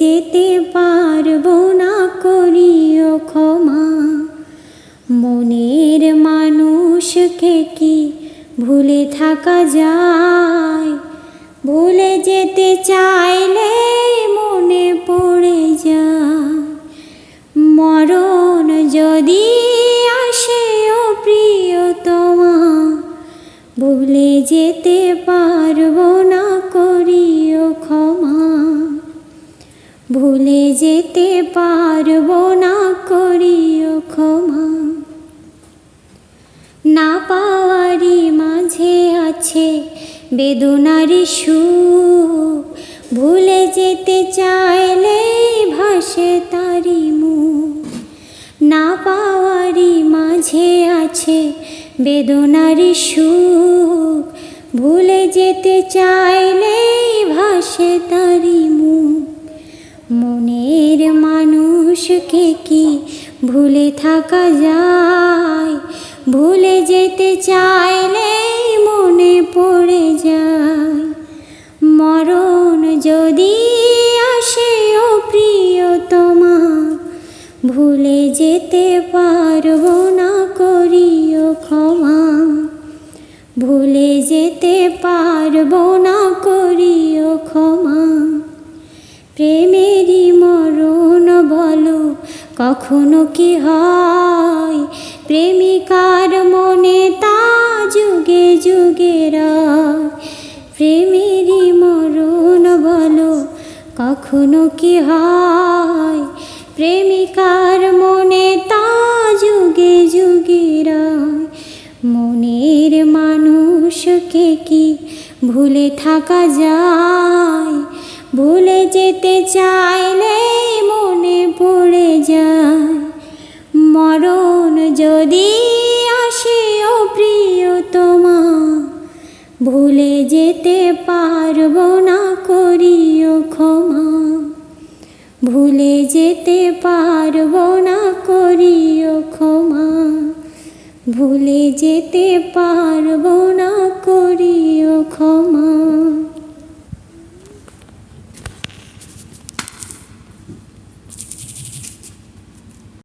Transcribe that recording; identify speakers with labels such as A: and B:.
A: যেতে পারবো না, করিও ক্ষমা। মনের মানুষকে কি ভুলে থাকা যায়? ভুলে যেতে চাইলে মনে পড়ে যায়। মরণ যদি আসে ও প্রিয়তমা, ভুলে যেতে পারবো না, করিও ক্ষমা। ভুলে যেতে পারবো না, করিও ক্ষমা। না পাওয়ারই মাঝে আছে বেদনার সুখ, ভুলে যেতে চাইলে ভাসে তারি মুখ। না পাওয়ারই মাঝে আছে বেদনার সুখ, ভুলে যেতে চাইলে ভাসে তারি মুখ। মনের মানুষকে কি ভুলে থাকা যায়? ভুলে যেতে চাইলে মনে পড়ে যায়। মরণ যদি আসে ও প্রিয়তমা, ভুলে যেতে পারবো না, করিও ক্ষমা। ভুলে যেতে পারবো না, করিও ক্ষমা। প্রেমেরই মরণ বলো কখনো কি হয়? প্রেমিকার মনে তা যুগে যুগে রয়। প্রেমেরই মরণ বলো কখনো কি হয়? প্রেমিকার মনে তা যুগে যুগে রয়। মনের মানুষকে কি ভুলে থাকা যায়? ভুলে যেতে চাইলে মনে পড়ে যায়। মরণ যদি আসে ও প্রিয়তমা, ভুলে যেতে পারবো না, করিও ক্ষমা। ভুলে যেতে পারবো না, করিও ক্ষমা। ভুলে যেতে পারবো না, করিও ক্ষমা।